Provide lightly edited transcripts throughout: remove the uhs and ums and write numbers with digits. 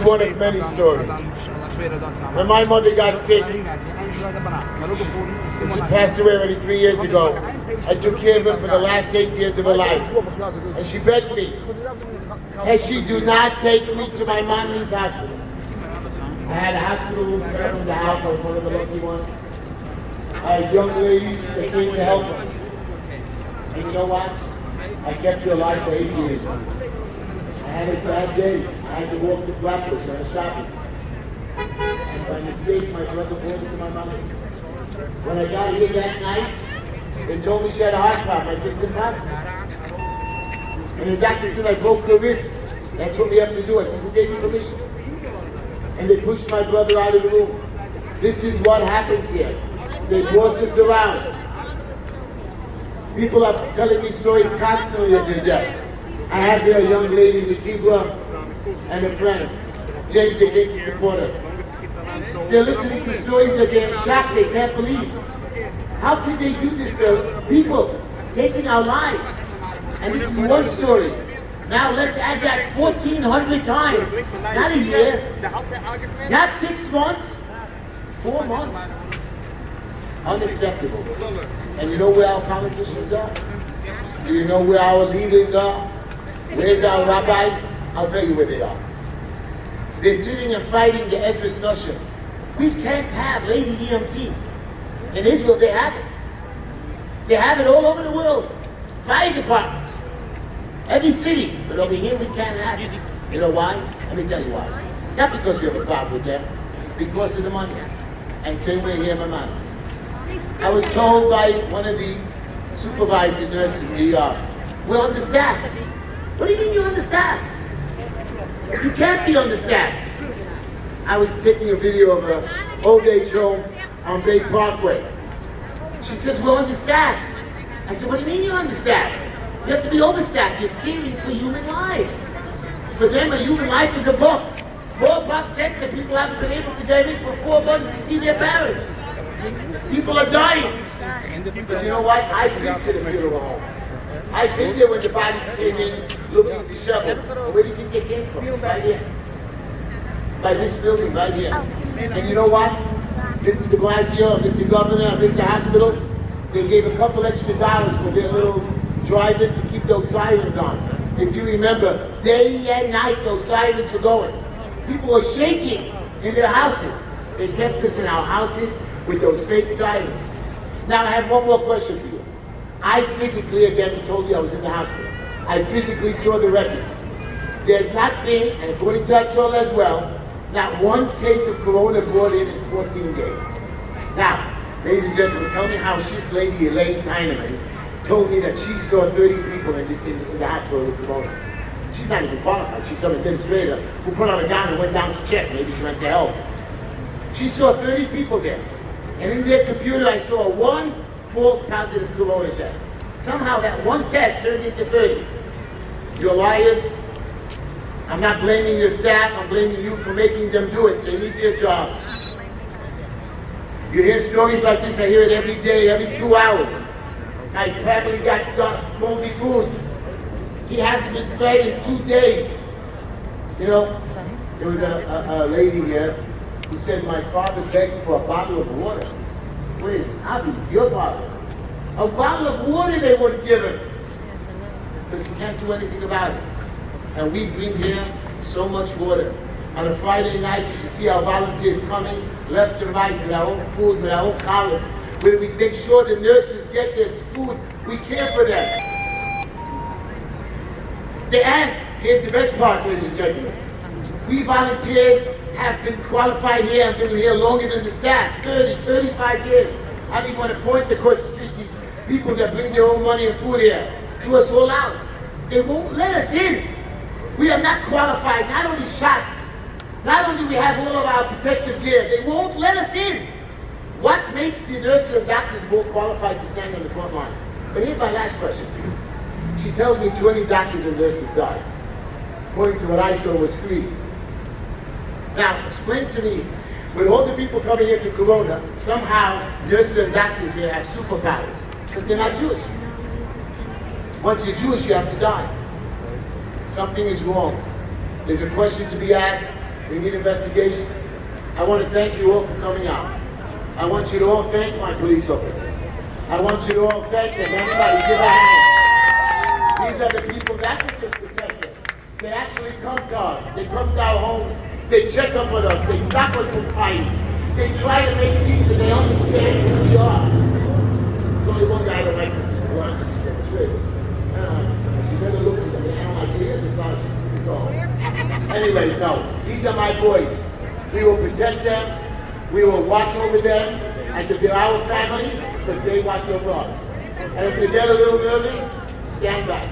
one of many stories. When my mother got sick, she passed away already 3 years ago. I took care of her for the last 8 years of her life. And she begged me, Heshy, do not take me to my Maimonides hospital. I had a hospital room set in the house. I was one of the lucky ones. I had young ladies that came to help us. And you know what? I kept you alive for 8 years. I had a bad day. I had to walk to Flatbush on a Shabbos. And by mistake, my brother brought it to my mother. When I got here that night, they told me she had a heart problem. I said, it's impossible. And the doctor said I broke her ribs. That's what we have to do. I said, who gave you permission? And they pushed my brother out of the room. This is what happens here. They boss us around. People are telling me stories constantly of their death. I have here a young lady, Tischler, and a friend, James, they came to support us. They're listening to stories that they're in shock, they can't believe. How could they do this to people taking our lives? And this is one story. Now let's add that 1,400 times. Not a year, not 6 months, 4 months. Unacceptable. And you know where our politicians are? Do you know where our leaders are? Where's our rabbis? I'll tell you where they are. They're sitting and fighting the Ezra Snushim. We can't have lady EMTs. In Israel, they have it. They have it all over the world. Fire departments. Every city. But over here, we can't have it. You know why? Let me tell you why. Not because we have a problem with them. Because of the money. And same way here in Maimonides. I was told by one of the supervising nurses in New York, we're understaffed. What do you mean you're understaffed? You can't be understaffed. I was taking a video of an old age home on Bay Parkway. She says, we're understaffed. I said, what do you mean you're understaffed? You have to be overstaffed. You're caring for human lives. For them, a human life is a book. $4 cent that people haven't been able to get in for $4 to see their parents. People are dying. But you know what? I've been to the funeral homes. I've been there when the bodies came in looking disheveled. Where do you think they came from? Right here. By this building, right here. And you know what? Mr. de Blasio, Mr. Governor, Mr. Hospital, they gave a couple extra dollars for their little drivers to keep those sirens on. If you remember, day and night those sirens were going. People were shaking in their houses. They kept us in our houses with those fake sirens. Now I have one more question for you. I physically, again, told you I was in the hospital. I physically saw the records. There's not been, and according to Tischler as well, not one case of corona brought in 14 days. Now, ladies and gentlemen, tell me how this lady, Elaine Tyneman, told me that she saw 30 people in the hospital with corona. She's not even qualified. She's some administrator who put on a gown and went down to check. Maybe she went to help. She saw 30 people there. And in their computer, I saw one false positive corona test. Somehow that one test turned into 30. You're liars. I'm not blaming your staff. I'm blaming you for making them do it. They need their jobs. You hear stories like this. I hear it every day, every 2 hours. My family got moldy food. He hasn't been fed in 2 days. You know, there was a lady here who said, my father begged for a bottle of water. Where's Abby, your father? A bottle of water they wouldn't give him. Because he can't do anything about it. And we bring here so much water. On a Friday night, you should see our volunteers coming left and right with our own food, with our own collars, where we make sure the nurses get their food. We care for them. And here's the best part, ladies and gentlemen. We volunteers have been qualified here and been here longer than the staff, 30, 35 years. I don't even want to point across the street these people that bring their own money and food here, threw us all out. They won't let us in. We are not qualified, not only shots, not only we have all of our protective gear, they won't let us in. What makes the nurses and doctors more qualified to stand on the front lines? But here's my last question for you. She tells me 20 doctors and nurses died. According to what I saw was 3. Now, explain to me, with all the people coming here to Corona, somehow nurses and doctors here have superpowers, because they're not Jewish. Once you're Jewish, you have to die. Something is wrong. There's a question to be asked. We need investigations. I want to thank you all for coming out. I want you to all thank my police officers. I want you to all thank them. Everybody give a hand. These are the people that can just protect us. They actually come to us. They come to our homes. They check up on us. They stop us from fighting. They try to make peace and they understand who we are. There's only one guy that likes to be Lawrence and he said, Tris, I don't like you so much. You better look at them. I don't like you. You're the sergeant. Go. Anyways, no. These are my boys. We will protect them. We will watch over them as if they're our family because they watch over us. And if they get a little nervous, stand back.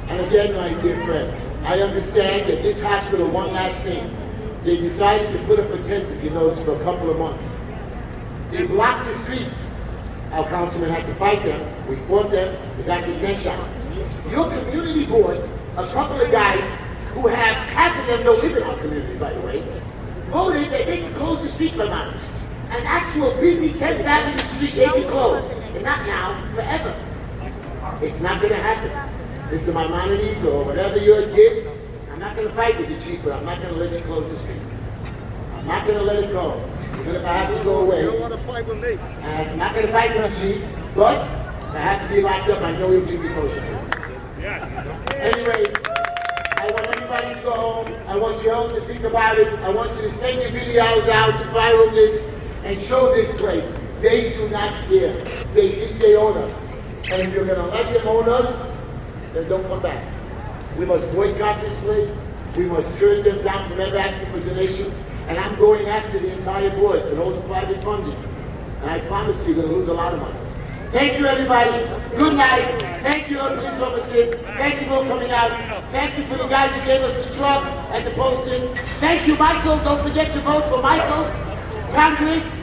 And again, my dear friends, I understand that this hospital, one last thing, they decided to put up a tent, if you notice, for a couple of months. They blocked the streets. Our councilman had to fight them. We fought them. We got the tent down. Your community board, a couple of guys who have, half of them don't live in our community, by the way, voted that they could close the street for months. An actual busy 10th Avenue street they can close. And not now, forever. It's not going to happen. Mr. Maimonides or whatever your gives, I'm not going to fight with you, Chief, but I'm not going to let you close the street. I'm not going to let it go. Even if I have to go away. You don't want to fight with me. I'm not going to fight with you, Chief, but if I have to be locked up, I know you'll give me motion. Anyways, I want everybody to go home. I want you all to think about it. I want you to send your videos out, to viral this, and show this place. They do not care. They think they own us. And if you're going to let them own us, then don't come back. We must boycott this place. We must turn them down from ever asking for donations. And I'm going after the entire board for all the private funding. And I promise you, you're going to lose a lot of money. Thank you, everybody. Good night. Thank you, police officers. Thank you for coming out. Thank you for the guys who gave us the truck and the posters. Thank you, Michael. Don't forget to vote for Michael. Congress.